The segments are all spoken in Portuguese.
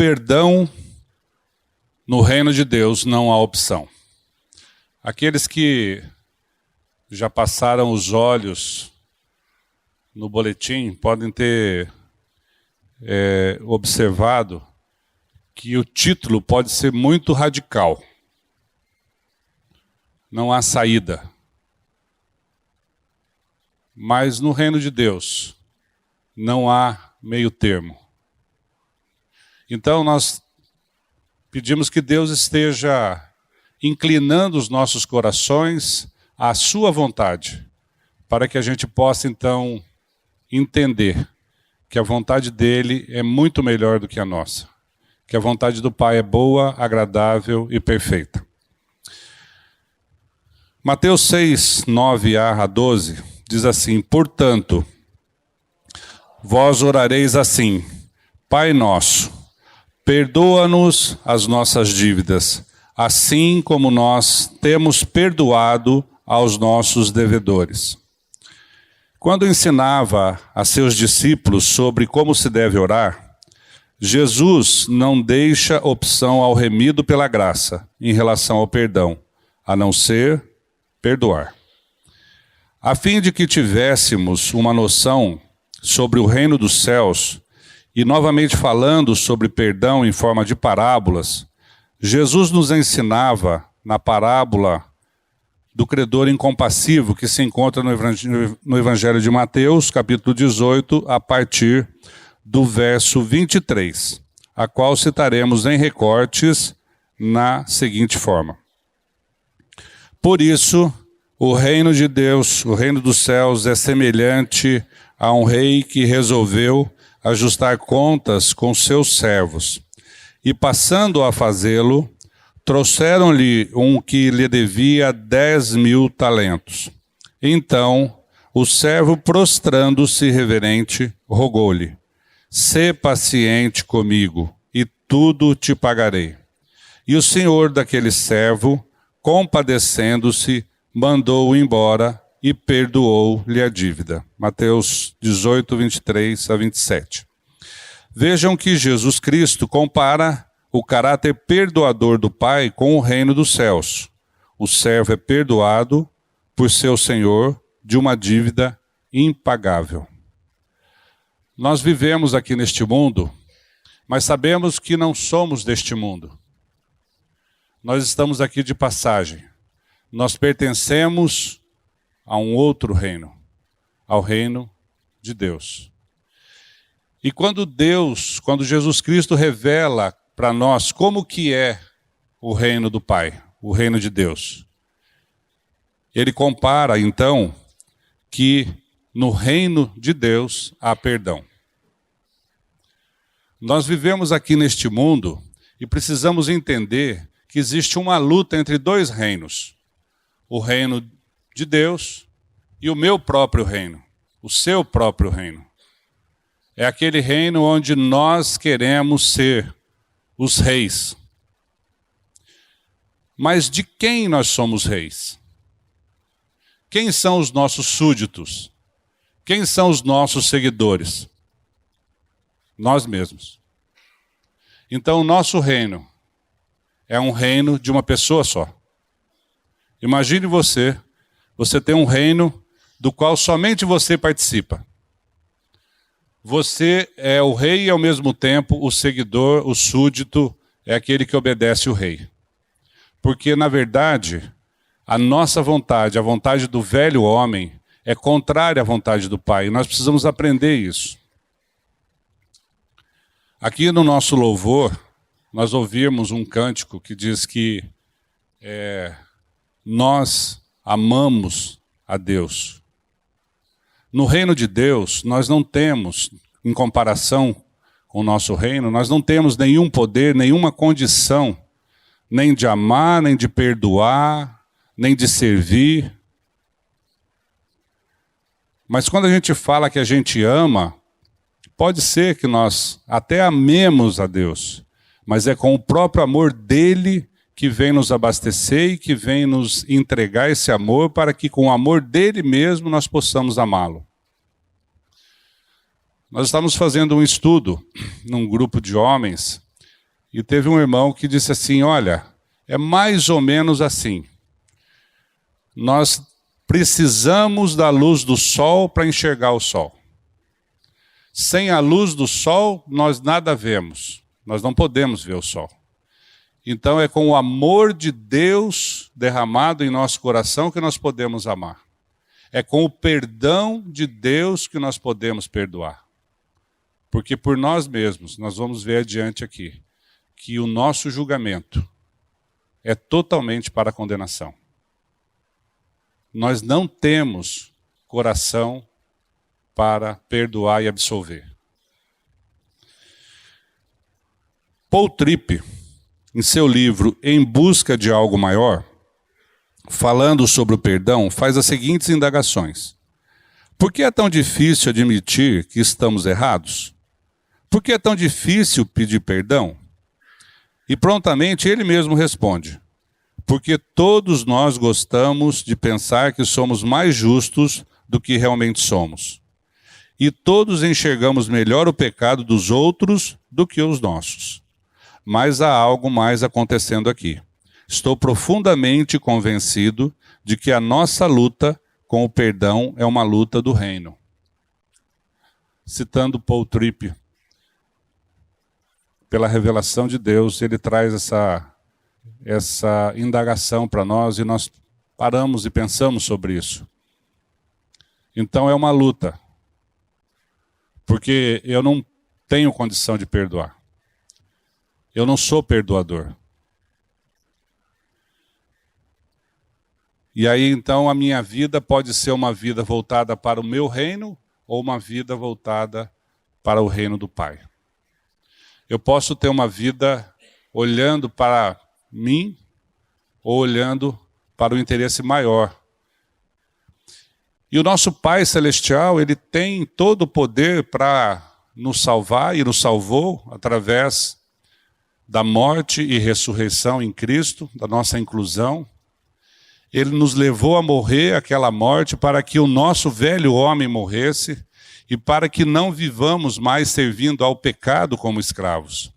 perdão no reino de Deus não há opção. Aqueles que já passaram os olhos no boletim podem ter observado que o título pode ser muito radical. Não há saída. Mas no reino de Deus não há meio termo. Então nós pedimos que Deus esteja inclinando os nossos corações à sua vontade, para que a gente possa então entender que a vontade dele é muito melhor do que a nossa, que a vontade do Pai é boa, agradável e perfeita. Mateus 6, 9a 12, diz assim: portanto, vós orareis assim: Pai nosso, perdoa-nos as nossas dívidas, assim como nós temos perdoado aos nossos devedores. Quando ensinava a seus discípulos sobre como se deve orar, Jesus não deixa opção ao remido pela graça em relação ao perdão, a não ser perdoar. A fim de que tivéssemos uma noção sobre o reino dos céus, e novamente falando sobre perdão em forma de parábolas, Jesus nos ensinava na parábola do credor incompassivo, que se encontra no Evangelho de Mateus, capítulo 18, a partir do verso 23, a qual citaremos em recortes na seguinte forma. Por isso, o reino de Deus, o reino dos céus, é semelhante a um rei que resolveu ajustar contas com seus servos. E passando a fazê-lo, trouxeram-lhe um que lhe devia 10.000 talentos. Então, o servo, prostrando-se reverente, rogou-lhe: sê paciente comigo, e tudo te pagarei. E o senhor daquele servo, compadecendo-se, mandou-o embora e perdoou-lhe a dívida. Mateus 18, 23 a 27. Vejam que Jesus Cristo compara o caráter perdoador do Pai com o reino dos céus. O servo é perdoado por seu senhor de uma dívida impagável. Nós vivemos aqui neste mundo, mas sabemos que não somos deste mundo. Nós estamos aqui de passagem. Nós pertencemos a um outro reino, ao reino de Deus. E quando Jesus Cristo revela para nós como que é o reino do Pai, o reino de Deus, ele compara então que no reino de Deus há perdão. Nós vivemos aqui neste mundo e precisamos entender que existe uma luta entre dois reinos. O reino de Deus e o meu próprio reino, o seu próprio reino. É aquele reino onde nós queremos ser os reis. Mas de quem nós somos reis? Quem são os nossos súditos? Quem são os nossos seguidores? Nós mesmos. Então o nosso reino é um reino de uma pessoa só. Imagine você tem um reino do qual somente você participa. Você é o rei e ao mesmo tempo o seguidor, o súdito, é aquele que obedece o rei. Porque na verdade, a nossa vontade, a vontade do velho homem, é contrária à vontade do Pai. E nós precisamos aprender isso. Aqui no nosso louvor, nós ouvimos um cântico que diz que nós amamos a Deus. No reino de Deus, nós não temos, em comparação com o nosso reino, nós não temos nenhum poder, nenhuma condição, nem de amar, nem de perdoar, nem de servir. Mas quando a gente fala que a gente ama, pode ser que nós até amemos a Deus, mas é com o próprio amor dele que vem nos abastecer e que vem nos entregar esse amor para que com o amor dele mesmo nós possamos amá-lo. Nós estamos fazendo um estudo num grupo de homens E teve um irmão que disse assim, olha, é mais ou menos assim. Nós precisamos da luz do sol para enxergar o sol. Sem a luz do sol, nós nada vemos. Nós não podemos ver o sol. Então é com o amor de Deus derramado em nosso coração que nós podemos amar. É com o perdão de Deus que nós podemos perdoar. Porque por nós mesmos, nós vamos ver adiante aqui, que o nosso julgamento é totalmente para a condenação. Nós não temos coração para perdoar e absolver. Paul Tripp, em seu livro Em Busca de Algo Maior, falando sobre o perdão, faz as seguintes indagações. Por que é tão difícil admitir que estamos errados? Por que é tão difícil pedir perdão? E prontamente ele mesmo responde, porque todos nós gostamos de pensar que somos mais justos do que realmente somos. E todos enxergamos melhor o pecado dos outros do que os nossos. Mas há algo mais acontecendo aqui. Estou profundamente convencido de que a nossa luta com o perdão é uma luta do reino. Citando Paul Tripp, pela revelação de Deus, ele traz essa indagação para nós e nós paramos e pensamos sobre isso. Então é uma luta, porque eu não tenho condição de perdoar. Eu não sou perdoador. E aí então a minha vida pode ser uma vida voltada para o meu reino ou uma vida voltada para o reino do Pai. Eu posso ter uma vida olhando para mim ou olhando para o interesse maior. E o nosso Pai Celestial, ele tem todo o poder para nos salvar e nos salvou através da morte e ressurreição em Cristo, da nossa inclusão. Ele nos levou a morrer aquela morte para que o nosso velho homem morresse e para que não vivamos mais servindo ao pecado como escravos.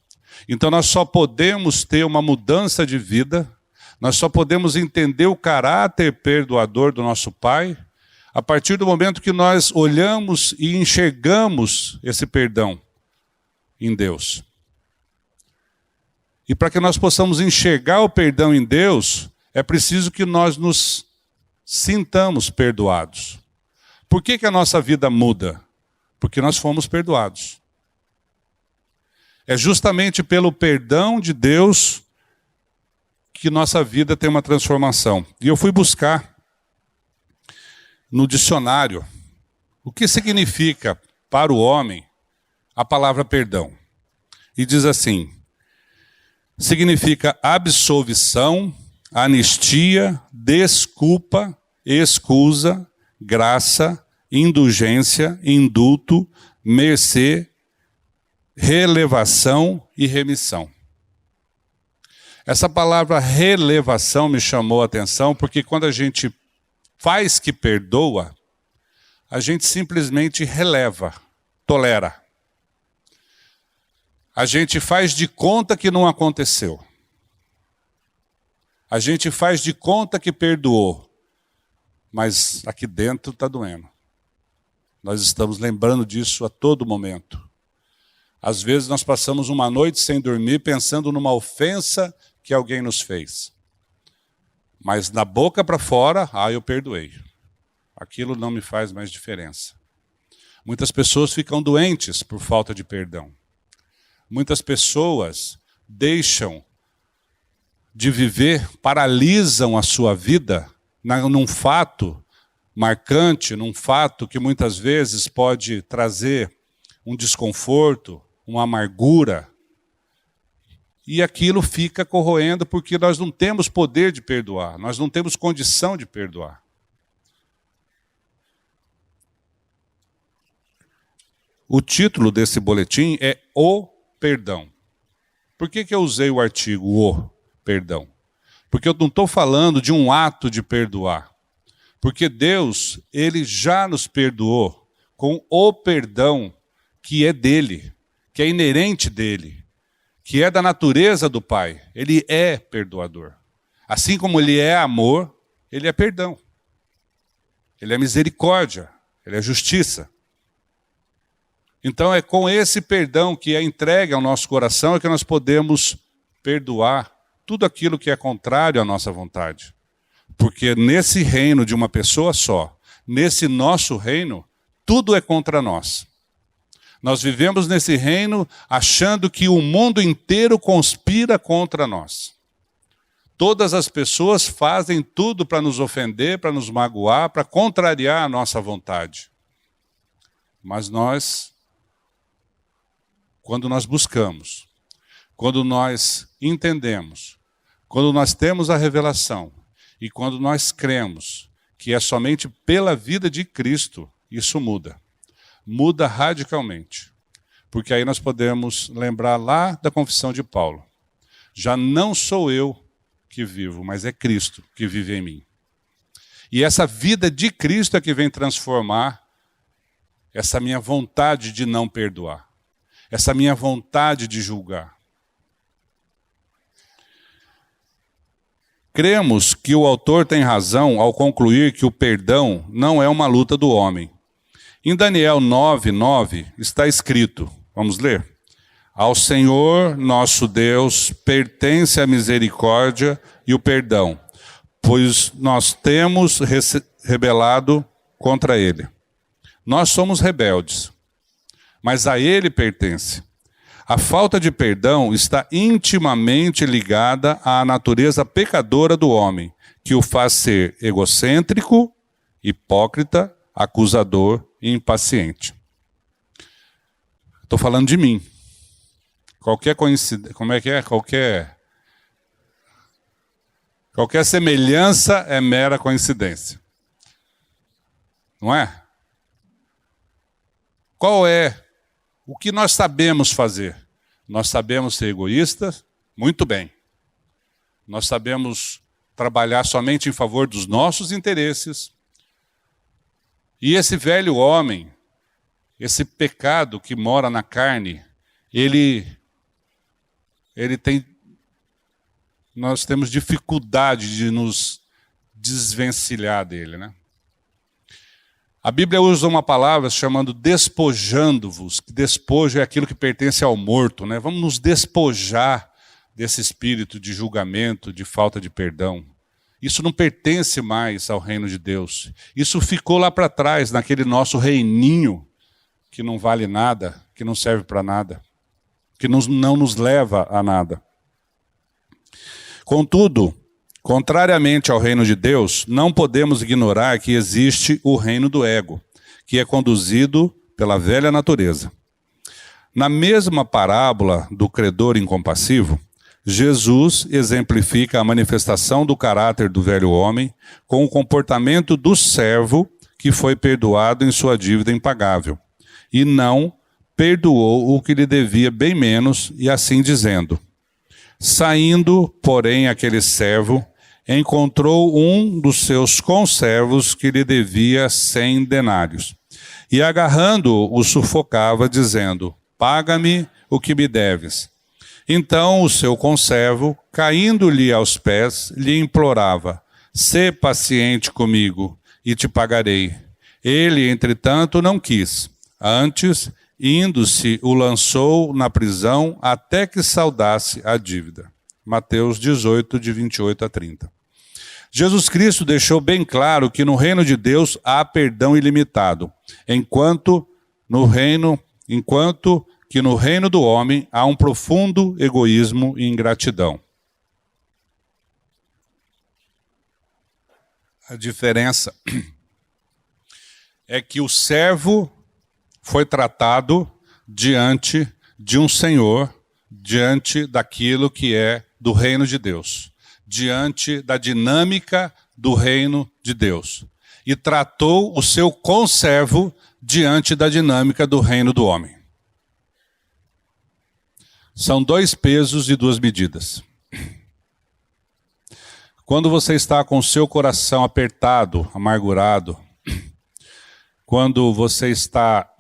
Então nós só podemos ter uma mudança de vida, nós só podemos entender o caráter perdoador do nosso Pai a partir do momento que nós olhamos e enxergamos esse perdão em Deus. E para que nós possamos enxergar o perdão em Deus, é preciso que nós nos sintamos perdoados. Por que a nossa vida muda? Porque nós fomos perdoados. É justamente pelo perdão de Deus que nossa vida tem uma transformação. E eu fui buscar no dicionário o que significa para o homem a palavra perdão. E diz assim, significa absolvição, anistia, desculpa, excusa, graça, indulgência, indulto, mercê, relevação e remissão. Essa palavra relevação me chamou a atenção porque quando a gente faz que perdoa, a gente simplesmente releva, tolera. A gente faz de conta que não aconteceu. A gente faz de conta que perdoou, mas aqui dentro está doendo. Nós estamos lembrando disso a todo momento. Às vezes nós passamos uma noite sem dormir pensando numa ofensa que alguém nos fez. Mas na boca para fora, eu perdoei. Aquilo não me faz mais diferença. Muitas pessoas ficam doentes por falta de perdão. Muitas pessoas deixam de viver, paralisam a sua vida num fato marcante, num fato que muitas vezes pode trazer um desconforto, uma amargura. E aquilo fica corroendo porque nós não temos poder de perdoar, nós não temos condição de perdoar. O título desse boletim é O Perdão. Por que eu usei o artigo O Perdão? Porque eu não estou falando de um ato de perdoar. Porque Deus, Ele já nos perdoou com o perdão que é dele, que é inerente dele, que é da natureza do Pai. Ele é perdoador. Assim como ele é amor, ele é perdão. Ele é misericórdia, ele é justiça. Então é com esse perdão que é entregue ao nosso coração que nós podemos perdoar tudo aquilo que é contrário à nossa vontade. Porque nesse reino de uma pessoa só, nesse nosso reino, tudo é contra nós. Nós vivemos nesse reino achando que o mundo inteiro conspira contra nós. Todas as pessoas fazem tudo para nos ofender, para nos magoar, para contrariar a nossa vontade. Mas nós, quando nós buscamos, quando nós entendemos, quando nós temos a revelação e quando nós cremos que é somente pela vida de Cristo, isso muda. Muda radicalmente. Porque aí nós podemos lembrar lá da confissão de Paulo. Já não sou eu que vivo, mas é Cristo que vive em mim. E essa vida de Cristo é que vem transformar essa minha vontade de não perdoar. Essa minha vontade de julgar. Cremos que o autor tem razão ao concluir que o perdão não é uma luta do homem. Em Daniel 9:9 está escrito, vamos ler? Ao Senhor nosso Deus pertence a misericórdia e o perdão, pois nós temos rebelado contra ele. Nós somos rebeldes, mas a ele pertence. A falta de perdão está intimamente ligada à natureza pecadora do homem, que o faz ser egocêntrico, hipócrita, acusador e impaciente. Estou falando de mim. Qualquer coincidência, como é que é? Qualquer semelhança é mera coincidência. Não é? Qual é o que nós sabemos fazer? Nós sabemos ser egoístas? Muito bem. Nós sabemos trabalhar somente em favor dos nossos interesses. E esse velho homem, esse pecado que mora na carne, nós temos dificuldade de nos desvencilhar dele, né? A Bíblia usa uma palavra chamando despojando-vos, que despojo é aquilo que pertence ao morto, né? Vamos nos despojar desse espírito de julgamento, de falta de perdão. Isso não pertence mais ao reino de Deus. Isso ficou lá para trás, naquele nosso reininho, que não vale nada, que não serve para nada, que não nos leva a nada. Contudo, contrariamente ao reino de Deus, não podemos ignorar que existe o reino do ego, que é conduzido pela velha natureza. Na mesma parábola do credor incompassivo, Jesus exemplifica a manifestação do caráter do velho homem com o comportamento do servo que foi perdoado em sua dívida impagável, e não perdoou o que lhe devia bem menos, e assim dizendo: saindo, porém, aquele servo encontrou um dos seus conservos que lhe devia 100 denários. E agarrando-o, o sufocava, dizendo: paga-me o que me deves. Então o seu conservo, caindo-lhe aos pés, lhe implorava: sê paciente comigo, e te pagarei. Ele, entretanto, não quis. Antes, indo-se, o lançou na prisão até que saldasse a dívida. Mateus 18, de 28 a 30. Jesus Cristo deixou bem claro que no reino de Deus há perdão ilimitado, enquanto que no reino do homem há um profundo egoísmo e ingratidão. A diferença é que o servo foi tratado diante de um senhor, diante daquilo que é do reino de Deus, diante da dinâmica do reino de Deus, e tratou o seu conservo diante da dinâmica do reino do homem. São 2 pesos e 2 medidas. Quando você está com o seu coração apertado, amargurado, quando você está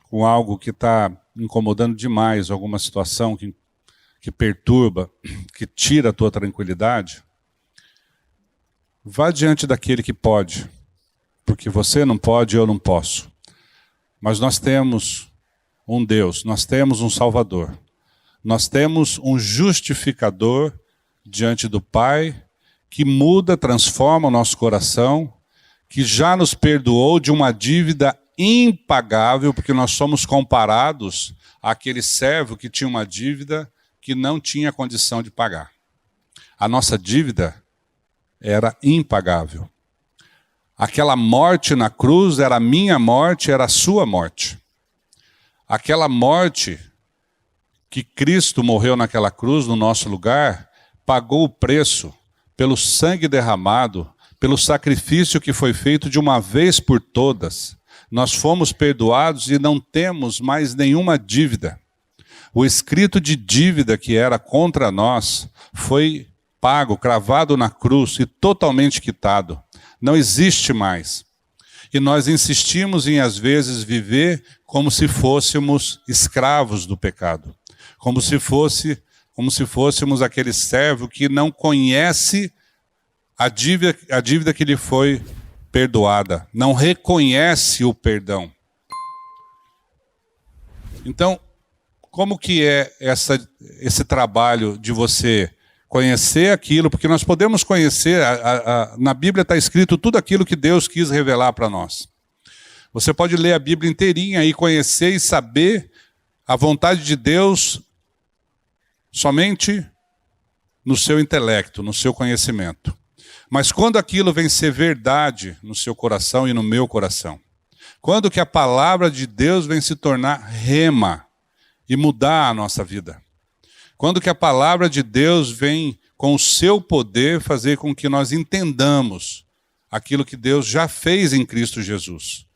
com algo que está incomodando demais, alguma situação que que perturba, que tira a tua tranquilidade, vá diante daquele que pode, porque você não pode, eu não posso. Mas nós temos um Deus, nós temos um Salvador, nós temos um justificador diante do Pai, que muda, transforma o nosso coração, que já nos perdoou de uma dívida impagável, porque nós somos comparados àquele servo que tinha uma dívida que não tinha condição de pagar. A nossa dívida era impagável. Aquela morte na cruz era a minha morte, era a sua morte. Aquela morte que Cristo morreu naquela cruz no nosso lugar, pagou o preço pelo sangue derramado, pelo sacrifício que foi feito de uma vez por todas. Nós fomos perdoados e não temos mais nenhuma dívida. O escrito de dívida que era contra nós foi pago, cravado na cruz e totalmente quitado. Não existe mais. E nós insistimos em, às vezes, viver como se fôssemos escravos do pecado. Como se fôssemos aquele servo que não conhece a dívida que lhe foi perdoada. Não reconhece o perdão. Então, como que é esse trabalho de você conhecer aquilo? Porque nós podemos conhecer, na Bíblia está escrito tudo aquilo que Deus quis revelar para nós. Você pode ler a Bíblia inteirinha e conhecer e saber a vontade de Deus somente no seu intelecto, no seu conhecimento. Mas quando aquilo vem ser verdade no seu coração e no meu coração, quando que a palavra de Deus vem se tornar rema e mudar a nossa vida, quando que a palavra de Deus vem com o seu poder fazer com que nós entendamos aquilo que Deus já fez em Cristo Jesus.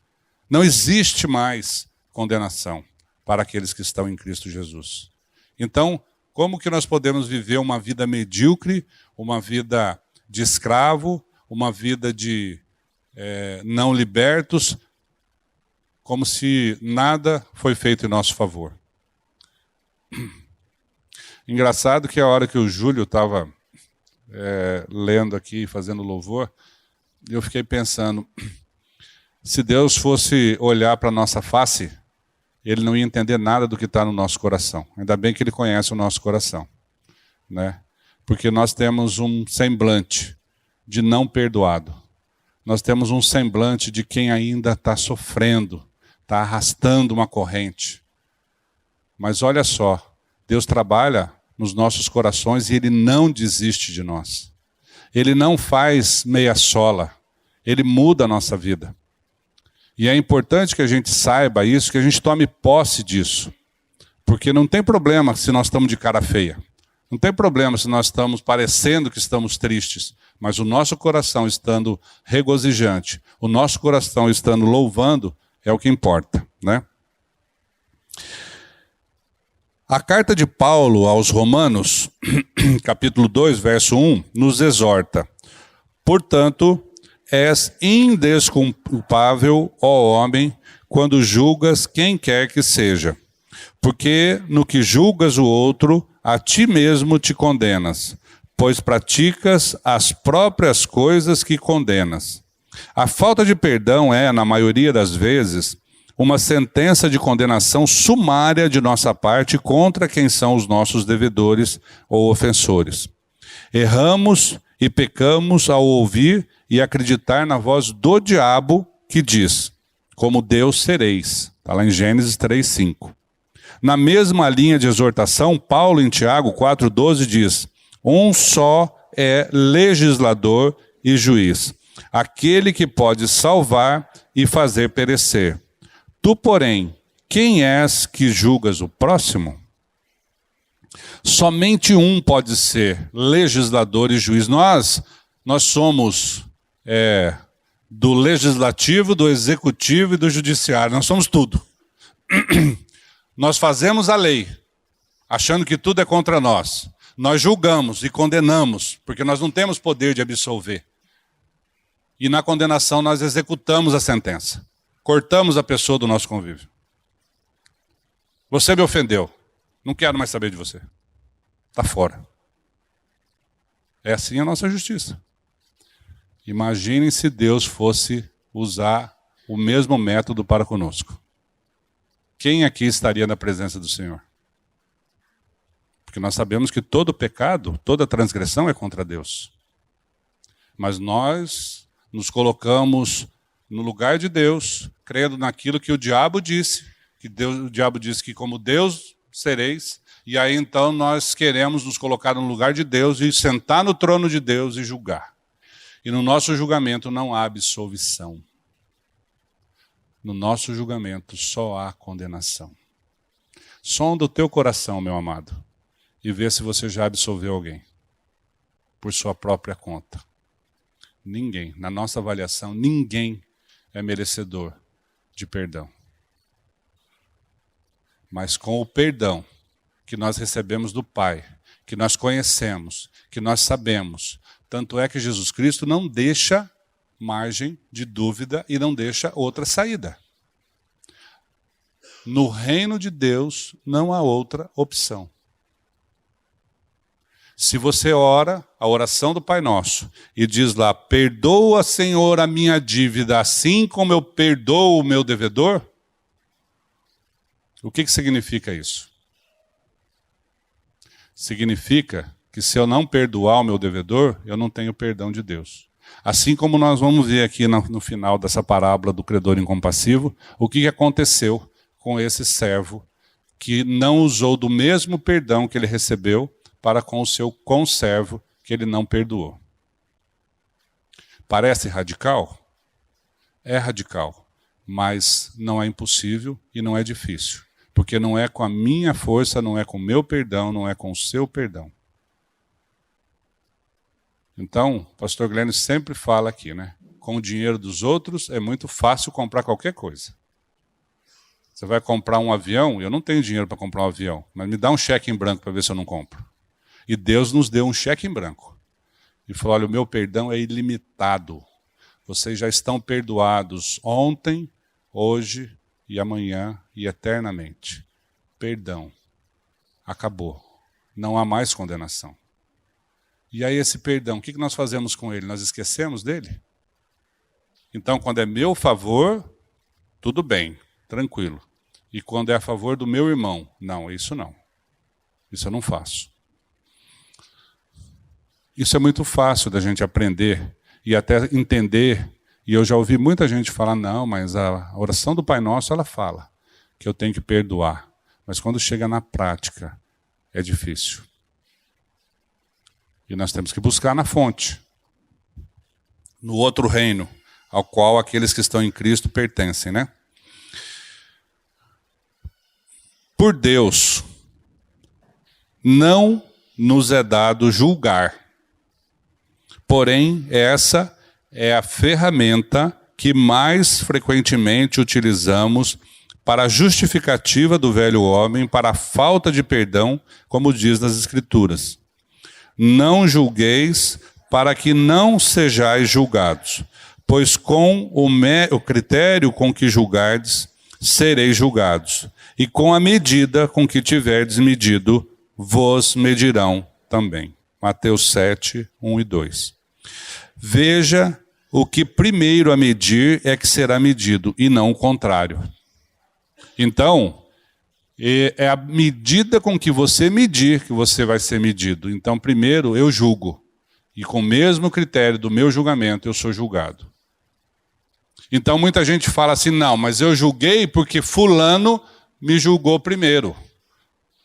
Não existe mais condenação para aqueles que estão em Cristo Jesus. Então, como que nós podemos viver uma vida medíocre, uma vida de escravo, uma vida de não libertos, como se nada foi feito em nosso favor? Engraçado que a hora que o Júlio estava lendo aqui, fazendo louvor, eu fiquei pensando, se Deus fosse olhar para a nossa face, Ele não ia entender nada do que está no nosso coração. Ainda bem que Ele conhece o nosso coração, né? Porque nós temos um semblante de não perdoado. Nós temos um semblante de quem ainda está sofrendo, está arrastando uma corrente. Mas olha só, Deus trabalha nos nossos corações e Ele não desiste de nós. Ele não faz meia sola. Ele muda a nossa vida. E é importante que a gente saiba isso, que a gente tome posse disso. Porque não tem problema se nós estamos de cara feia. Não tem problema se nós estamos parecendo que estamos tristes. Mas o nosso coração estando regozijante, o nosso coração estando louvando, é o que importa, né? A carta de Paulo aos Romanos, capítulo 2, verso 1, nos exorta: portanto, és indesculpável, ó homem, quando julgas quem quer que seja. Porque no que julgas o outro, a ti mesmo te condenas, pois praticas as próprias coisas que condenas. A falta de perdão é, na maioria das vezes, uma sentença de condenação sumária de nossa parte contra quem são os nossos devedores ou ofensores. Erramos e pecamos ao ouvir e acreditar na voz do diabo que diz: como Deus sereis. Está lá em Gênesis 3:5. Na mesma linha de exortação, Paulo em Tiago 4:12 diz: um só é legislador e juiz, aquele que pode salvar e fazer perecer. Tu, porém, quem és que julgas o próximo? Somente um pode ser legislador e juiz. Nós somos do legislativo, do executivo e do judiciário. Nós somos tudo. Nós fazemos a lei, achando que tudo é contra nós. Nós julgamos e condenamos, porque nós não temos poder de absolver. E na condenação nós executamos a sentença. Cortamos a pessoa do nosso convívio. Você me ofendeu. Não quero mais saber de você. está fora. É assim a nossa justiça. Imaginem se Deus fosse usar o mesmo método para conosco. Quem aqui estaria na presença do Senhor? Porque nós sabemos que todo pecado, toda transgressão é contra Deus. Mas nós nos colocamos no lugar de Deus, crendo naquilo que o diabo disse, o diabo disse que como Deus sereis, e aí então nós queremos nos colocar no lugar de Deus e sentar no trono de Deus e julgar. E no nosso julgamento não há absolvição. No nosso julgamento só há condenação. Sonda o teu coração, meu amado, e vê se você já absolveu alguém, por sua própria conta. Ninguém, na nossa avaliação, ninguém é merecedor de perdão. Mas com o perdão que nós recebemos do Pai, que nós conhecemos, que nós sabemos, tanto é que Jesus Cristo não deixa margem de dúvida e não deixa outra saída. No reino de Deus não há outra opção. Se você ora a oração do Pai Nosso e diz lá, perdoa, Senhor, a minha dívida, assim como eu perdoo o meu devedor, o que significa isso? Significa que se eu não perdoar o meu devedor, eu não tenho perdão de Deus. Assim como nós vamos ver aqui no final dessa parábola do credor incompassivo, o que aconteceu com esse servo que não usou do mesmo perdão que ele recebeu para com o seu conservo que ele não perdoou. Parece radical? É radical, mas não é impossível e não é difícil, porque não é com a minha força, não é com o meu perdão, não é com o seu perdão. Então, o pastor Glenn sempre fala aqui, né? Com o dinheiro dos outros é muito fácil comprar qualquer coisa. Você vai comprar um avião, eu não tenho dinheiro para comprar um avião, mas me dá um cheque em branco para ver se eu não compro. E Deus nos deu um cheque em branco. E falou, olha, o meu perdão é ilimitado. Vocês já estão perdoados ontem, hoje e amanhã e eternamente. Perdão. Acabou. Não há mais condenação. E aí esse perdão, o que nós fazemos com ele? Nós esquecemos dele? Então, quando é meu favor, tudo bem, tranquilo. E quando é a favor do meu irmão, não, isso não. Isso eu não faço. Isso é muito fácil da gente aprender e até entender. E eu já ouvi muita gente falar, não, mas a oração do Pai Nosso, ela fala que eu tenho que perdoar. Mas quando chega na prática, é difícil. E nós temos que buscar na fonte, no outro reino, ao qual aqueles que estão em Cristo pertencem, né? Por Deus, não nos é dado julgar. Porém, essa é a ferramenta que mais frequentemente utilizamos para a justificativa do velho homem, para a falta de perdão, como diz nas Escrituras. Não julgueis para que não sejais julgados, pois com o critério com que julgardes, sereis julgados, e com a medida com que tiverdes medido, vos medirão também. Mateus 7, 1 e 2. Veja, o que primeiro a medir é que será medido, e não o contrário. Então, é a medida com que você medir que você vai ser medido. Então, primeiro eu julgo, e com o mesmo critério do meu julgamento eu sou julgado. Então, muita gente fala assim, não, mas eu julguei porque fulano me julgou primeiro.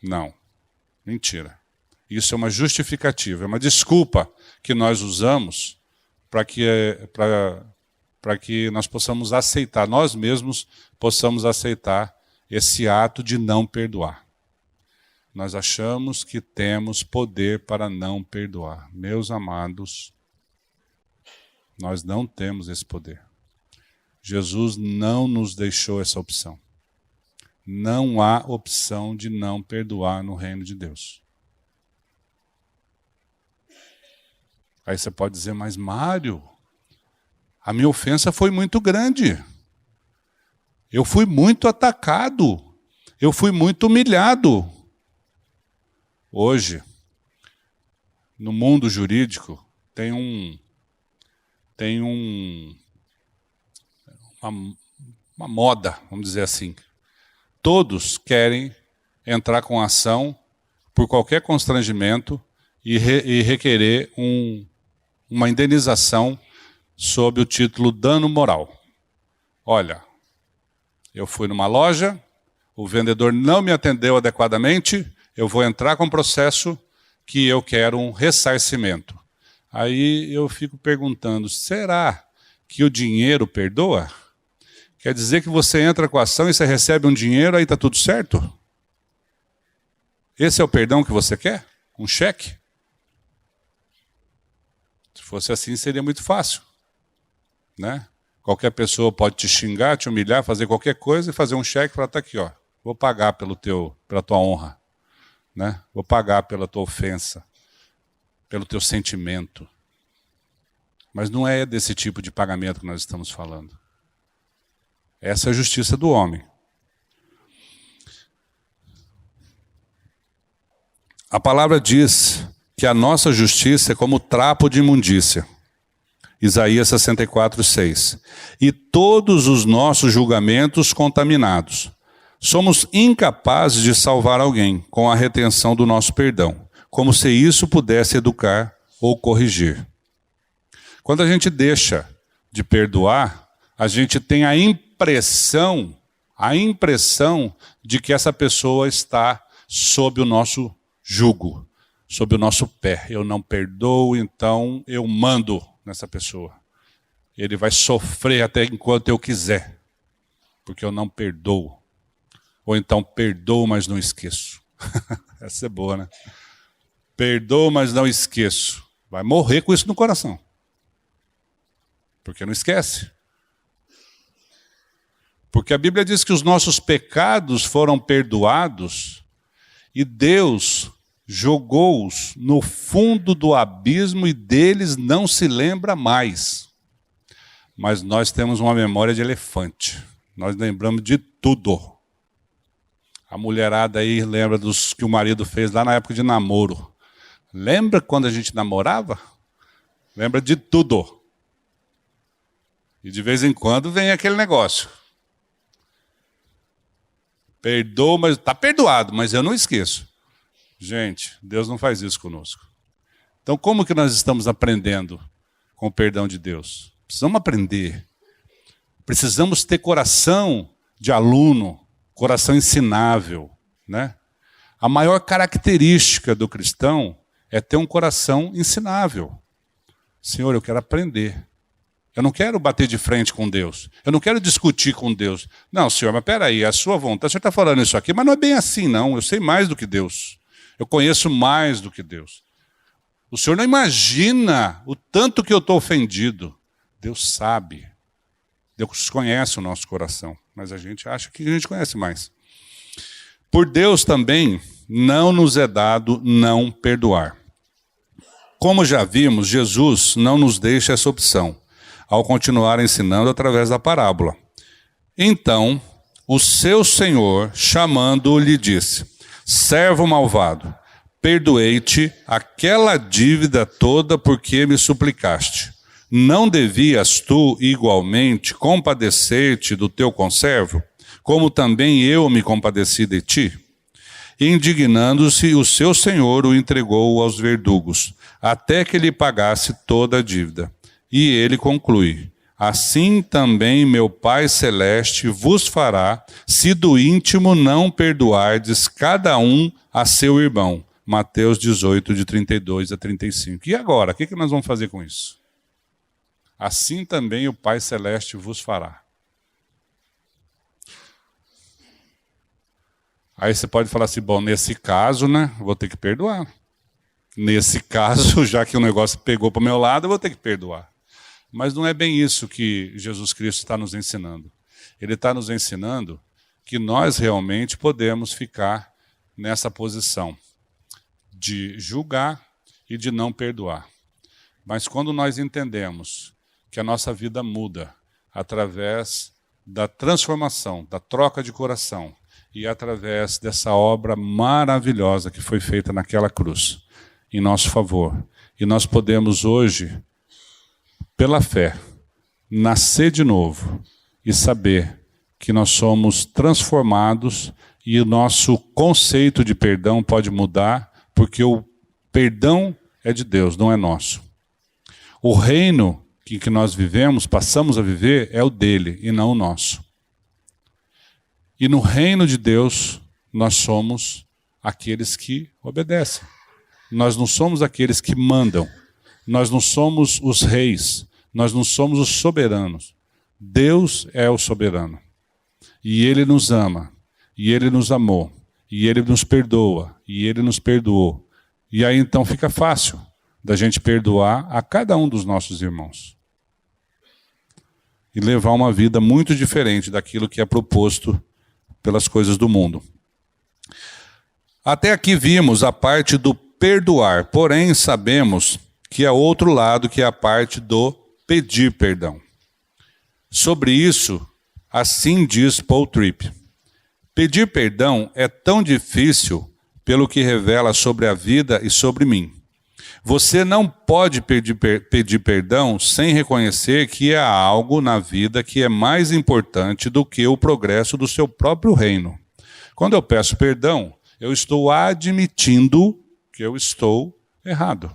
Não, mentira. Isso é uma justificativa, é uma desculpa que nós usamos para que nós possamos aceitar, nós mesmos possamos aceitar esse ato de não perdoar. Nós achamos que temos poder para não perdoar. Meus amados, nós não temos esse poder. Jesus não nos deixou essa opção. Não há opção de não perdoar no reino de Deus. Aí você pode dizer, mas Mário, a minha ofensa foi muito grande. Eu fui muito atacado. Eu fui muito humilhado. Hoje, no mundo jurídico, tem uma moda, vamos dizer assim. Todos querem entrar com ação por qualquer constrangimento e requerer uma indenização sob o título dano moral. Olha, eu fui numa loja, o vendedor não me atendeu adequadamente, eu vou entrar com processo que eu quero um ressarcimento. Aí eu fico perguntando, será que o dinheiro perdoa? Quer dizer que você entra com a ação e você recebe um dinheiro, aí está tudo certo? Esse é o perdão que você quer? Um cheque? Se fosse assim, seria muito fácil, né? Qualquer pessoa pode te xingar, te humilhar, fazer qualquer coisa e fazer um cheque para estar aqui, ó. Vou pagar pela tua honra, né? Vou pagar pela tua ofensa, pelo teu sentimento. Mas não é desse tipo de pagamento que nós estamos falando. Essa é a justiça do homem. A palavra diz que a nossa justiça é como trapo de imundícia. Isaías 64:6. E todos os nossos julgamentos contaminados. Somos incapazes de salvar alguém com a retenção do nosso perdão, como se isso pudesse educar ou corrigir. Quando a gente deixa de perdoar, a gente tem a impressão de que essa pessoa está sob o nosso jugo, sob o nosso pé. Eu não perdoo, então eu mando nessa pessoa. Ele vai sofrer até enquanto eu quiser, porque eu não perdoo. Ou então perdoo, mas não esqueço. Essa é boa, né? Perdoo, mas não esqueço. Vai morrer com isso no coração. Porque não esquece. Porque a Bíblia diz que os nossos pecados foram perdoados e Deus jogou-os no fundo do abismo e deles não se lembra mais. Mas nós temos uma memória de elefante. Nós lembramos de tudo. A mulherada aí lembra dos que o marido fez lá na época de namoro. Lembra quando a gente namorava? Lembra de tudo. E de vez em quando vem aquele negócio. Perdoa, mas está perdoado, mas eu não esqueço. Gente, Deus não faz isso conosco. Então, como que nós estamos aprendendo com o perdão de Deus? Precisamos aprender. Precisamos ter coração de aluno, coração ensinável, né? A maior característica do cristão é ter um coração ensinável. Senhor, eu quero aprender. Eu não quero bater de frente com Deus. Eu não quero discutir com Deus. Não, Senhor, mas espera aí, é a sua vontade. O Senhor está falando isso aqui, mas não é bem assim, não. Eu sei mais do que Deus. Eu conheço mais do que Deus. O Senhor não imagina o tanto que eu estou ofendido. Deus sabe. Deus conhece o nosso coração. Mas a gente acha que a gente conhece mais. Por Deus também não nos é dado não perdoar. Como já vimos, Jesus não nos deixa essa opção, ao continuar ensinando através da parábola. Então, o seu senhor, chamando-o, lhe disse: servo malvado, perdoei-te aquela dívida toda porque me suplicaste. Não devias tu igualmente compadecer-te do teu conservo, como também eu me compadeci de ti? Indignando-se, o seu senhor o entregou aos verdugos, até que lhe pagasse toda a dívida. E ele conclui: assim também meu Pai Celeste vos fará, se do íntimo não perdoardes cada um a seu irmão. Mateus 18, de 32 a 35. E agora, o que nós vamos fazer com isso? Assim também o Pai Celeste vos fará. Aí você pode falar assim, bom, nesse caso, né, eu vou ter que perdoar. Nesse caso, já que o negócio pegou para o meu lado, eu vou ter que perdoar. Mas não é bem isso que Jesus Cristo está nos ensinando. Ele está nos ensinando que nós realmente podemos ficar nessa posição de julgar e de não perdoar. Mas quando nós entendemos que a nossa vida muda através da transformação, da troca de coração e através dessa obra maravilhosa que foi feita naquela cruz, em nosso favor. E nós podemos hoje, pela fé, nascer de novo e saber que nós somos transformados e o nosso conceito de perdão pode mudar, porque o perdão é de Deus, não é nosso. O reino em que nós vivemos, passamos a viver, é o dele e não o nosso. E no reino de Deus, nós somos aqueles que obedecem. Nós não somos aqueles que mandam. Nós não somos os reis. Nós não somos os soberanos. Deus é o soberano. E Ele nos ama. E Ele nos amou. E Ele nos perdoa. E Ele nos perdoou. E aí então fica fácil da gente perdoar a cada um dos nossos irmãos. E levar uma vida muito diferente daquilo que é proposto pelas coisas do mundo. Até aqui vimos a parte do perdoar, porém sabemos que há outro lado, que é a parte do pedir perdão. Sobre isso, assim diz Paul Tripp: pedir perdão é tão difícil pelo que revela sobre a vida e sobre mim. Você não pode pedir perdão sem reconhecer que há algo na vida que é mais importante do que o progresso do seu próprio reino. Quando eu peço perdão, eu estou admitindo que eu estou errado.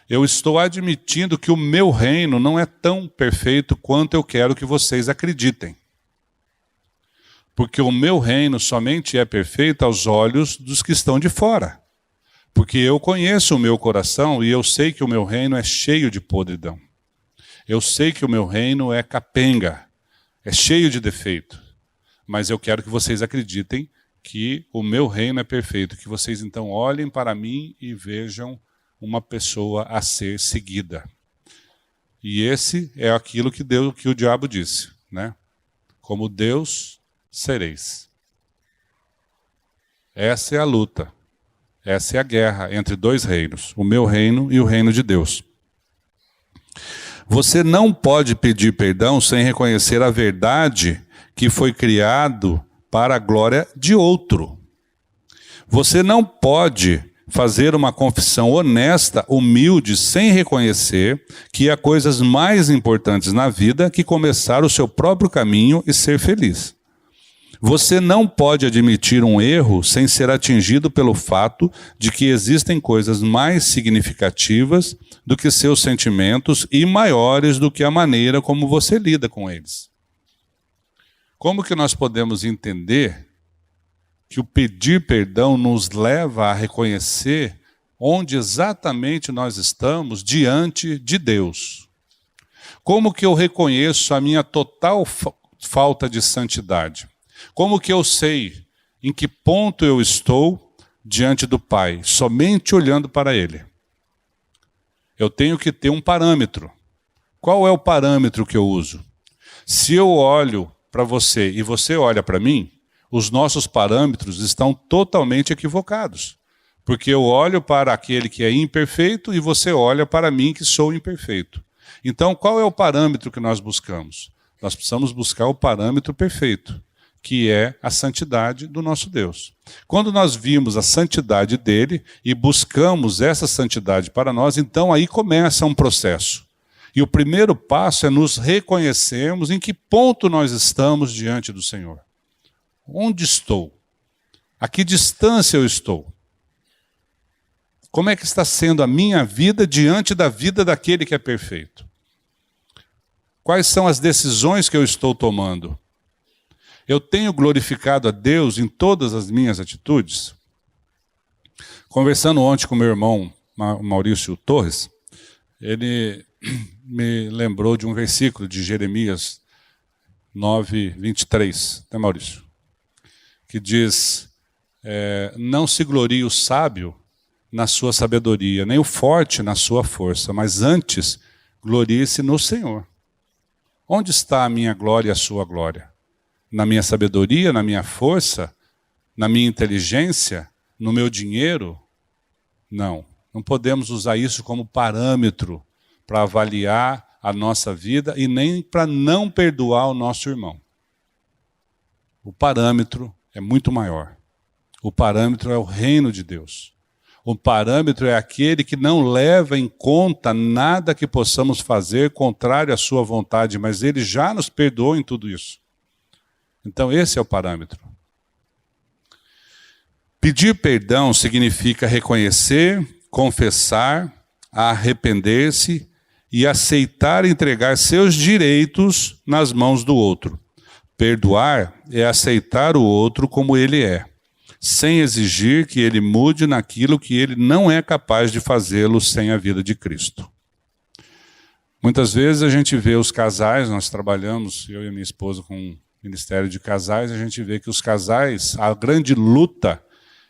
Eu estou admitindo que o meu reino não é tão perfeito quanto eu quero que vocês acreditem. Porque o meu reino somente é perfeito aos olhos dos que estão de fora. Porque eu conheço o meu coração e eu sei que o meu reino é cheio de podridão. Eu sei que o meu reino é capenga, é cheio de defeito. Mas eu quero que vocês acreditem que o meu reino é perfeito, que vocês então olhem para mim e vejam uma pessoa a ser seguida. E esse é aquilo que o diabo disse, né? Como Deus sereis. Essa é a luta. Essa é a guerra entre dois reinos, o meu reino e o reino de Deus. Você não pode pedir perdão sem reconhecer a verdade que foi criado para a glória de outro. Você não pode fazer uma confissão honesta, humilde, sem reconhecer que há coisas mais importantes na vida que começar o seu próprio caminho e ser feliz. Você não pode admitir um erro sem ser atingido pelo fato de que existem coisas mais significativas do que seus sentimentos e maiores do que a maneira como você lida com eles. Como que nós podemos entender que o pedir perdão nos leva a reconhecer onde exatamente nós estamos diante de Deus? Como que eu reconheço a minha total falta de santidade? Como que eu sei em que ponto eu estou diante do Pai? Somente olhando para Ele. Eu tenho que ter um parâmetro. Qual é o parâmetro que eu uso? Se eu olho para você e você olha para mim, os nossos parâmetros estão totalmente equivocados. Porque eu olho para aquele que é imperfeito e você olha para mim que sou imperfeito. Então, qual é o parâmetro que nós buscamos? Nós precisamos buscar o parâmetro perfeito, que é a santidade do nosso Deus. Quando nós vimos a santidade dele e buscamos essa santidade para nós, então aí começa um processo. E o primeiro passo é nos reconhecermos em que ponto nós estamos diante do Senhor. Onde estou? A que distância eu estou? Como é que está sendo a minha vida diante da vida daquele que é perfeito? Quais são as decisões que eu estou tomando? Eu tenho glorificado a Deus em todas as minhas atitudes? Conversando ontem com meu irmão Maurício Torres, ele me lembrou de um versículo de Jeremias 9:23, né, Maurício? Que diz, não se glorie o sábio na sua sabedoria, nem o forte na sua força, mas antes glorie-se no Senhor. Onde está a minha glória e a sua glória? Na minha sabedoria, na minha força, na minha inteligência, no meu dinheiro? Não, não podemos usar isso como parâmetro para avaliar a nossa vida e nem para não perdoar o nosso irmão. O parâmetro é muito maior. O parâmetro é o reino de Deus. O parâmetro é aquele que não leva em conta nada que possamos fazer contrário à sua vontade, mas ele já nos perdoou em tudo isso. Então esse é o parâmetro. Pedir perdão significa reconhecer, confessar, arrepender-se e aceitar entregar seus direitos nas mãos do outro. Perdoar é aceitar o outro como ele é, sem exigir que ele mude naquilo que ele não é capaz de fazê-lo sem a vida de Cristo. Muitas vezes a gente vê os casais, nós trabalhamos, eu e minha esposa, com um ministério de casais, a gente vê que os casais, a grande luta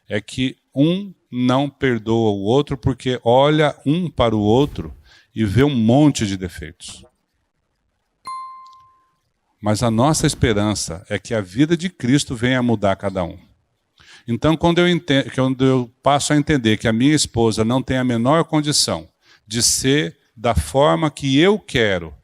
é que um não perdoa o outro porque olha um para o outro e vê um monte de defeitos. Mas a nossa esperança é que a vida de Cristo venha a mudar cada um. Então, quando eu passo a entender que a minha esposa não tem a menor condição de ser da forma que eu quero,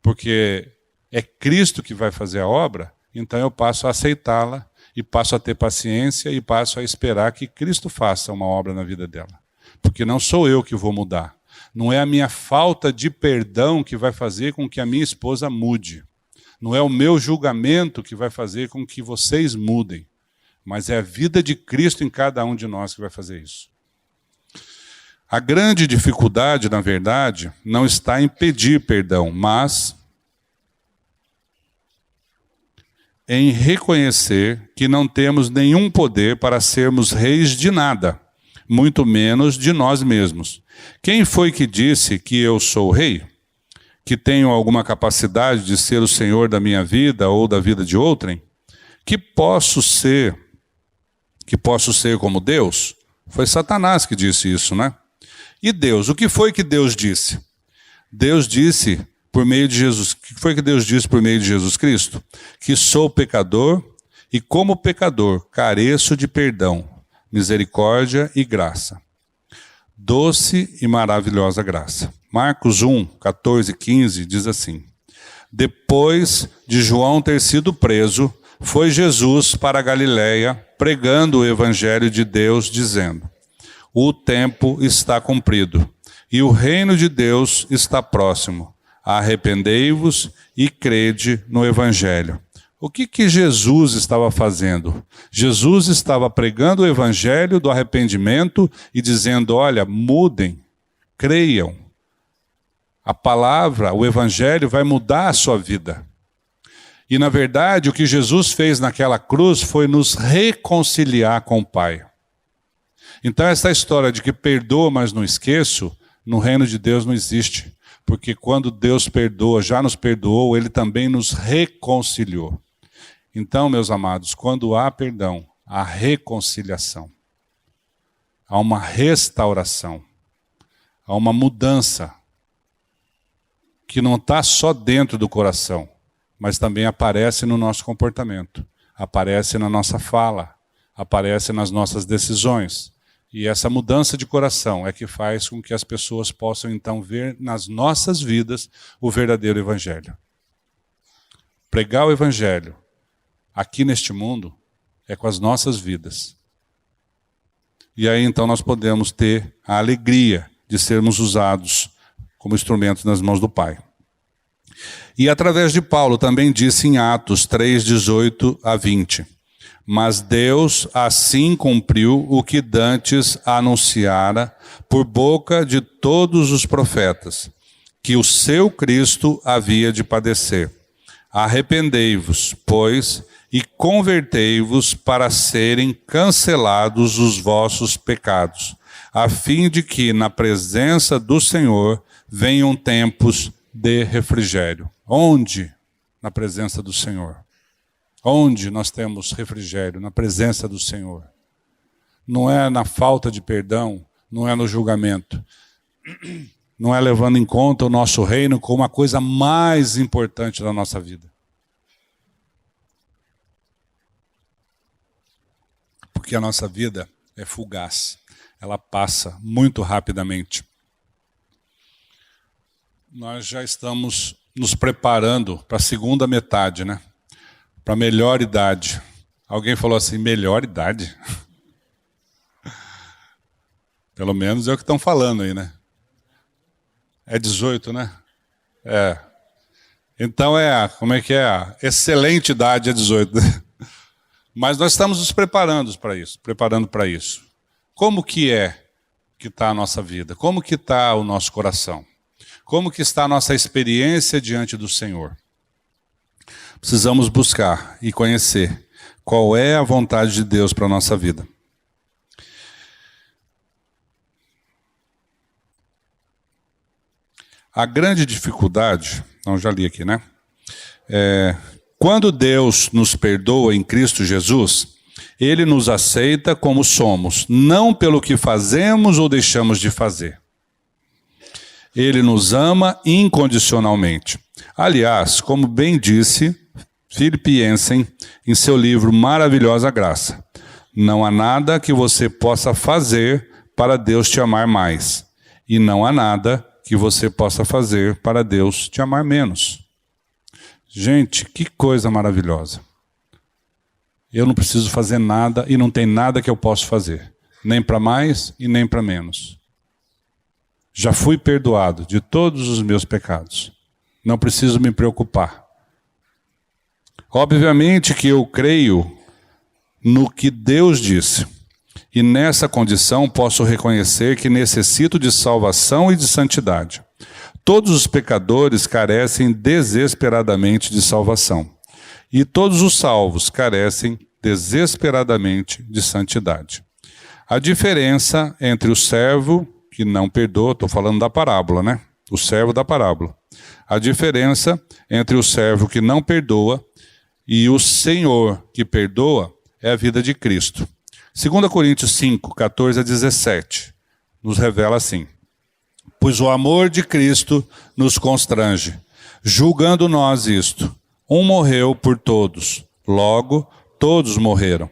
porque é Cristo que vai fazer a obra, então eu passo a aceitá-la e passo a ter paciência e passo a esperar que Cristo faça uma obra na vida dela. Porque não sou eu que vou mudar. Não é a minha falta de perdão que vai fazer com que a minha esposa mude. Não é o meu julgamento que vai fazer com que vocês mudem. Mas é a vida de Cristo em cada um de nós que vai fazer isso. A grande dificuldade, na verdade, não está em pedir perdão, mas em reconhecer que não temos nenhum poder para sermos reis de nada, muito menos de nós mesmos. Quem foi que disse que eu sou rei? Que tenho alguma capacidade de ser o senhor da minha vida ou da vida de outrem? Que posso ser como Deus? Foi Satanás que disse isso, né? E Deus, o que foi que Deus disse? Deus disse por meio de Jesus, o que foi que Deus disse por meio de Jesus Cristo? Que sou pecador e como pecador careço de perdão, misericórdia e graça. Doce e maravilhosa graça. Marcos 1, 14 e 15 diz assim: depois de João ter sido preso, foi Jesus para a Galiléia, pregando o evangelho de Deus, dizendo: o tempo está cumprido, e o reino de Deus está próximo. Arrependei-vos e crede no evangelho. O que Jesus estava fazendo? Jesus estava pregando o evangelho do arrependimento e dizendo: olha, mudem, creiam. A palavra, o evangelho vai mudar a sua vida. E na verdade o que Jesus fez naquela cruz foi nos reconciliar com o Pai. Então essa história de que perdoa, mas não esqueço, no reino de Deus não existe. Porque quando Deus perdoa, já nos perdoou, Ele também nos reconciliou. Então, meus amados, quando há perdão, há reconciliação. Há uma restauração. Há uma mudança. Que não está só dentro do coração, mas também aparece no nosso comportamento. Aparece na nossa fala. Aparece nas nossas decisões. E essa mudança de coração é que faz com que as pessoas possam então ver nas nossas vidas o verdadeiro evangelho. Pregar o evangelho aqui neste mundo é com as nossas vidas. E aí então nós podemos ter a alegria de sermos usados como instrumentos nas mãos do Pai. E através de Paulo também disse em Atos 3, 18 a 20. Mas Deus assim cumpriu o que dantes anunciara por boca de todos os profetas, que o seu Cristo havia de padecer. Arrependei-vos, pois, e convertei-vos para serem cancelados os vossos pecados, a fim de que na presença do Senhor venham tempos de refrigério. Onde? Na presença do Senhor. Onde nós temos refrigério? Na presença do Senhor. Não é na falta de perdão, não é no julgamento. Não é levando em conta o nosso reino como a coisa mais importante da nossa vida. Porque a nossa vida é fugaz. Ela passa muito rapidamente. Nós já estamos nos preparando para a segunda metade, né? Para a melhor idade. Alguém falou assim, melhor idade? Pelo menos é o que estão falando aí, né? É 18, né? É. Então como é que é? A excelente idade é 18. Mas nós estamos nos preparando para isso. Como que está a nossa vida? Como que está o nosso coração? Como que está a nossa experiência diante do Senhor? Precisamos buscar e conhecer qual é a vontade de Deus para a nossa vida. A grande dificuldade, já li aqui, né? Quando Deus nos perdoa em Cristo Jesus, Ele nos aceita como somos, não pelo que fazemos ou deixamos de fazer. Ele nos ama incondicionalmente. Aliás, como bem disse Filipenses em seu livro Maravilhosa Graça, não há nada que você possa fazer para Deus te amar mais, e não há nada que você possa fazer para Deus te amar menos. Gente, que coisa maravilhosa. Eu não preciso fazer nada e não tem nada que eu possa fazer, nem para mais e nem para menos. Já fui perdoado de todos os meus pecados. Não preciso me preocupar. Obviamente que eu creio no que Deus disse. E nessa condição posso reconhecer que necessito de salvação e de santidade. Todos os pecadores carecem desesperadamente de salvação. E todos os salvos carecem desesperadamente de santidade. A diferença entre o servo que não perdoa, estou falando da parábola, né? O servo da parábola. A diferença entre o servo que não perdoa e o Senhor que perdoa é a vida de Cristo. 2 Coríntios 5, 14 a 17, nos revela assim: pois o amor de Cristo nos constrange, julgando nós isto: um morreu por todos, logo todos morreram.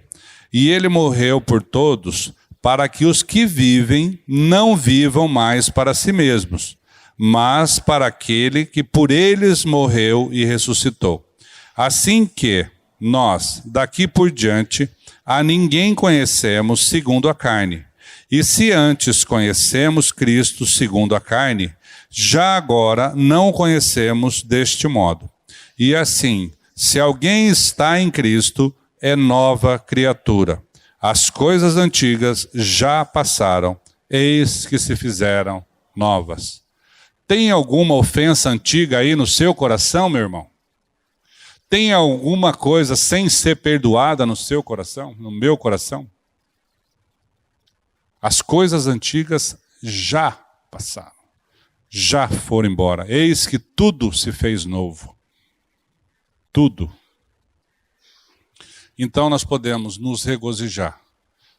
E ele morreu por todos, para que os que vivem não vivam mais para si mesmos, mas para aquele que por eles morreu e ressuscitou. Assim que nós, daqui por diante, a ninguém conhecemos segundo a carne. E se antes conhecemos Cristo segundo a carne, já agora não o conhecemos deste modo. E assim, se alguém está em Cristo, é nova criatura. As coisas antigas já passaram, eis que se fizeram novas. Tem alguma ofensa antiga aí no seu coração, meu irmão? Tem alguma coisa sem ser perdoada no seu coração, no meu coração? As coisas antigas já passaram, já foram embora. Eis que tudo se fez novo. Tudo. Então nós podemos nos regozijar,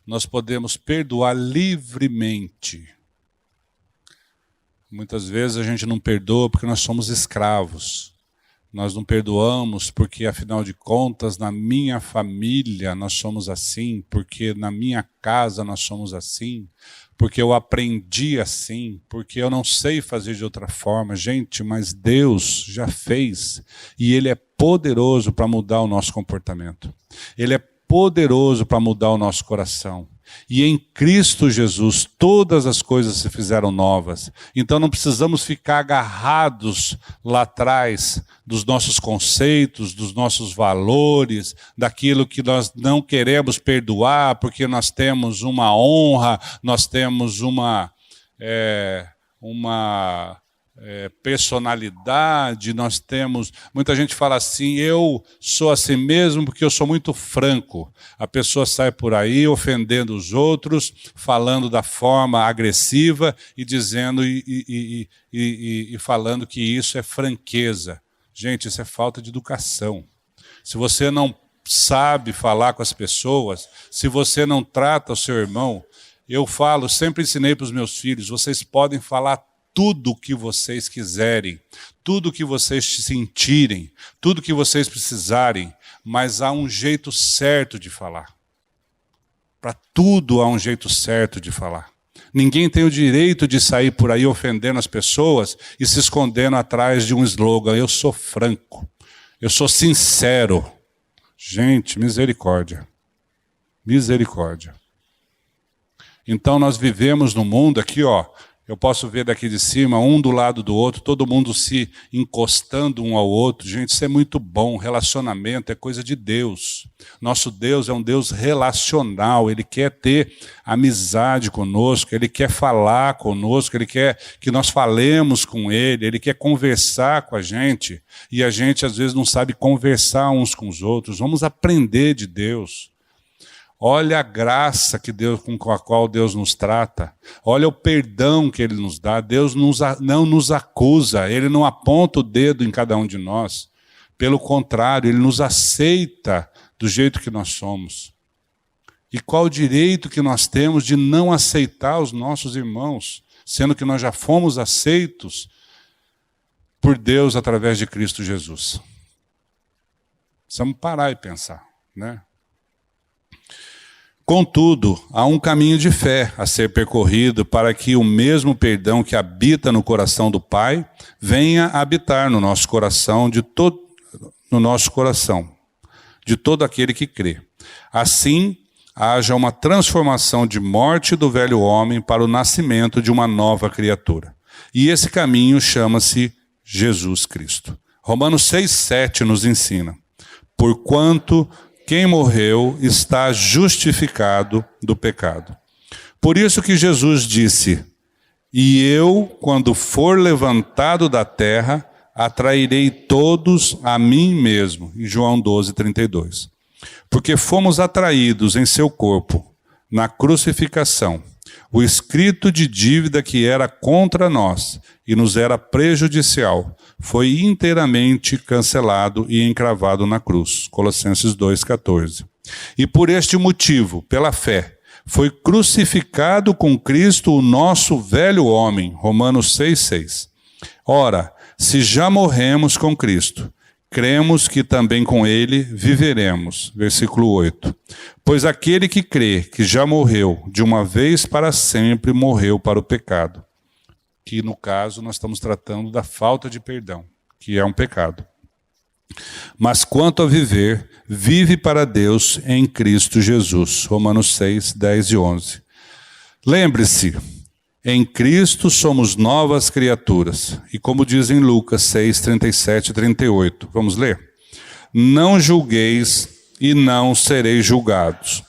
nós podemos perdoar livremente. Muitas vezes a gente não perdoa porque nós somos escravos. Nós não perdoamos porque, afinal de contas, na minha família nós somos assim, porque na minha casa nós somos assim, porque eu aprendi assim, porque eu não sei fazer de outra forma. Gente, mas Deus já fez e Ele é poderoso para mudar o nosso comportamento. Ele é poderoso para mudar o nosso coração. E em Cristo Jesus todas as coisas se fizeram novas. Então não precisamos ficar agarrados lá atrás dos nossos conceitos, dos nossos valores, daquilo que nós não queremos perdoar, porque nós temos uma honra, nós temos uma personalidade, nós temos... Muita gente fala assim, eu sou assim mesmo porque eu sou muito franco. A pessoa sai por aí ofendendo os outros, falando da forma agressiva e dizendo e falando que isso é franqueza. Gente, isso é falta de educação. Se você não sabe falar com as pessoas, se você não trata o seu irmão, eu falo, sempre ensinei para os meus filhos, vocês podem falar tudo o que vocês quiserem, tudo o que vocês sentirem, tudo o que vocês precisarem, mas há um jeito certo de falar. Para tudo há um jeito certo de falar. Ninguém tem o direito de sair por aí ofendendo as pessoas e se escondendo atrás de um slogan. Eu sou franco, eu sou sincero. Gente, misericórdia. Misericórdia. Então nós vivemos no mundo aqui, ó. Eu posso ver daqui de cima, um do lado do outro, todo mundo se encostando um ao outro. Gente, isso é muito bom. Relacionamento é coisa de Deus. Nosso Deus é um Deus relacional. Ele quer ter amizade conosco, Ele quer falar conosco, Ele quer que nós falemos com Ele, Ele quer conversar com a gente. E a gente, às vezes, não sabe conversar uns com os outros. Vamos aprender de Deus. Olha a graça que Deus, com a qual Deus nos trata. Olha o perdão que Ele nos dá. Deus não nos acusa. Ele não aponta o dedo em cada um de nós. Pelo contrário, Ele nos aceita do jeito que nós somos. E qual o direito que nós temos de não aceitar os nossos irmãos, sendo que nós já fomos aceitos por Deus através de Cristo Jesus? Precisamos parar e pensar, né? Contudo, há um caminho de fé a ser percorrido para que o mesmo perdão que habita no coração do Pai venha habitar no nosso coração, de todo aquele que crê. Assim, haja uma transformação de morte do velho homem para o nascimento de uma nova criatura. E esse caminho chama-se Jesus Cristo. Romanos 6,7 nos ensina: porquanto quem morreu está justificado do pecado. Por isso que Jesus disse: e eu, quando for levantado da terra, atrairei todos a mim mesmo. Em João 12:32. Porque fomos atraídos em seu corpo, na crucificação, o escrito de dívida que era contra nós e nos era prejudicial, foi inteiramente cancelado e encravado na cruz. Colossenses 2,14. E por este motivo, pela fé, foi crucificado com Cristo o nosso velho homem. Romanos 6,6. Ora, se já morremos com Cristo, cremos que também com Ele viveremos. Versículo 8. Pois aquele que crê que já morreu, de uma vez para sempre morreu para o pecado. Que no caso nós estamos tratando da falta de perdão, que é um pecado. Mas quanto a viver, vive para Deus em Cristo Jesus. Romanos 6, 10 e 11. Lembre-se, em Cristo somos novas criaturas. E como diz em Lucas 6, 37 e 38. Vamos ler? Não julgueis e não sereis julgados.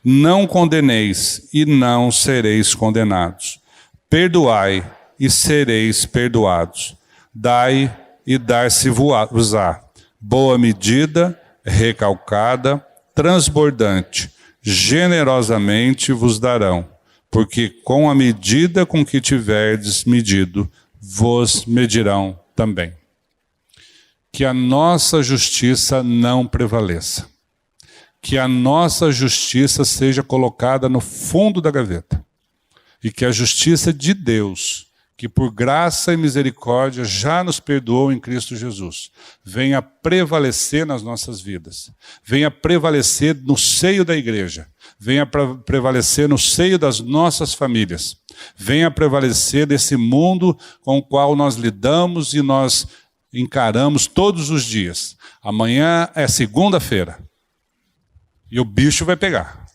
Não condeneis e não sereis condenados. Perdoai e sereis perdoados. Dai e dar-se-vos-á. Boa medida, recalcada, transbordante, generosamente vos darão. Porque com a medida com que tiverdes medido, vos medirão também. Que a nossa justiça não prevaleça. Que a nossa justiça seja colocada no fundo da gaveta. E que a justiça de Deus, que por graça e misericórdia já nos perdoou em Cristo Jesus, venha prevalecer nas nossas vidas. Venha prevalecer no seio da igreja. Venha prevalecer no seio das nossas famílias. Venha prevalecer nesse mundo com o qual nós lidamos e nós encaramos todos os dias. Amanhã é segunda-feira. E o bicho vai pegar.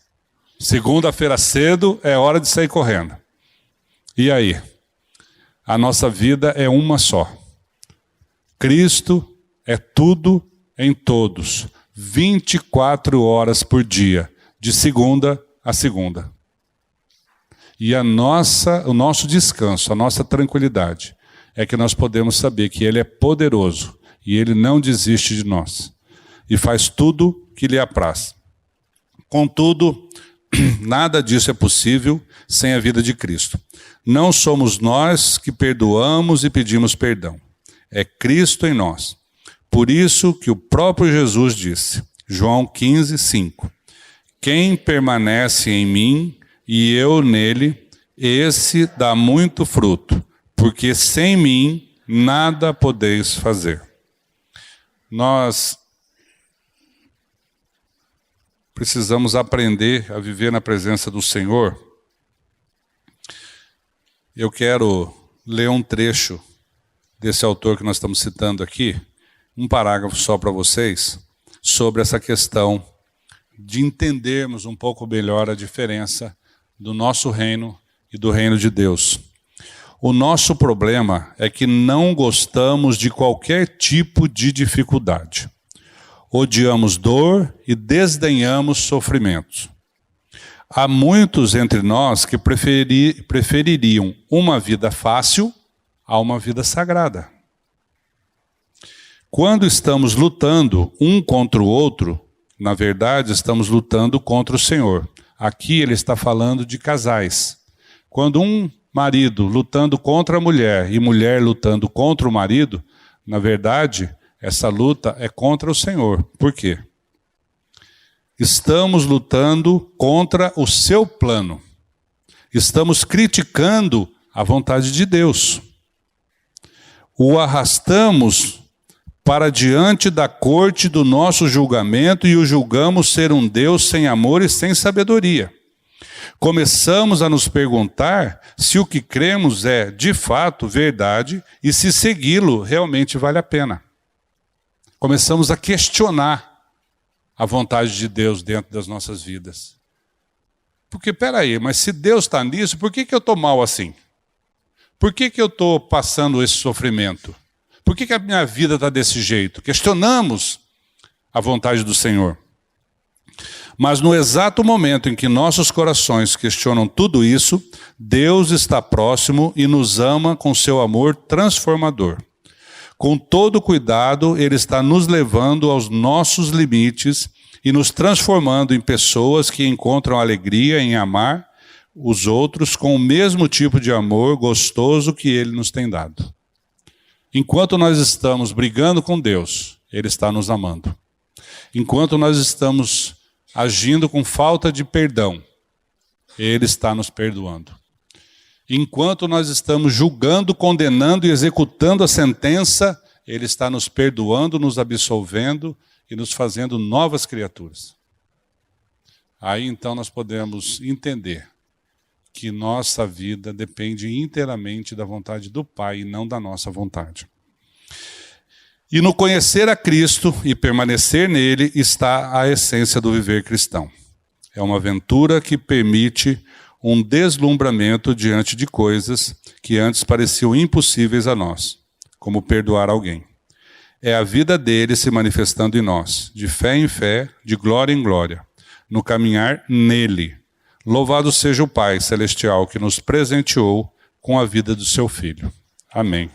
Segunda-feira cedo é hora de sair correndo. E aí? A nossa vida é uma só. Cristo é tudo em todos. 24 horas por dia. De segunda a segunda. E o nosso descanso, a nossa tranquilidade, é que nós podemos saber que Ele é poderoso e Ele não desiste de nós. E faz tudo que lhe apraz. Contudo, nada disso é possível sem a vida de Cristo. Não somos nós que perdoamos e pedimos perdão. É Cristo em nós. Por isso que o próprio Jesus disse, João 15, 5. Quem permanece em mim e eu nele, esse dá muito fruto, porque sem mim nada podeis fazer. Nós precisamos aprender a viver na presença do Senhor. Eu quero ler um trecho desse autor que nós estamos citando aqui, um parágrafo só para vocês, sobre essa questão de entendermos um pouco melhor a diferença do nosso reino e do reino de Deus. O nosso problema é que não gostamos de qualquer tipo de dificuldade. Odiamos dor e desdenhamos sofrimento. Há muitos entre nós que prefeririam uma vida fácil a uma vida sagrada. Quando estamos lutando um contra o outro, na verdade estamos lutando contra o Senhor. Aqui ele está falando de casais. Quando um marido lutando contra a mulher e mulher lutando contra o marido, na verdade, essa luta é contra o Senhor. Por quê? Estamos lutando contra o seu plano. Estamos criticando a vontade de Deus. O arrastamos para diante da corte do nosso julgamento e o julgamos ser um Deus sem amor e sem sabedoria. Começamos a nos perguntar se o que cremos é, de fato, verdade e se segui-lo realmente vale a pena. Começamos a questionar a vontade de Deus dentro das nossas vidas. Porque, peraí, mas se Deus está nisso, por que eu estou mal assim? Por que eu estou passando esse sofrimento? Por que a minha vida está desse jeito? Questionamos a vontade do Senhor. Mas no exato momento em que nossos corações questionam tudo isso, Deus está próximo e nos ama com seu amor transformador. Com todo cuidado, Ele está nos levando aos nossos limites e nos transformando em pessoas que encontram alegria em amar os outros com o mesmo tipo de amor gostoso que Ele nos tem dado. Enquanto nós estamos brigando com Deus, Ele está nos amando. Enquanto nós estamos agindo com falta de perdão, Ele está nos perdoando. Enquanto nós estamos julgando, condenando e executando a sentença, Ele está nos perdoando, nos absolvendo e nos fazendo novas criaturas. Aí então nós podemos entender que nossa vida depende inteiramente da vontade do Pai e não da nossa vontade. E no conhecer a Cristo e permanecer nele está a essência do viver cristão. É uma aventura que permite um deslumbramento diante de coisas que antes pareciam impossíveis a nós, como perdoar alguém. É a vida dele se manifestando em nós, de fé em fé, de glória em glória, no caminhar nele. Louvado seja o Pai Celestial que nos presenteou com a vida do seu Filho. Amém.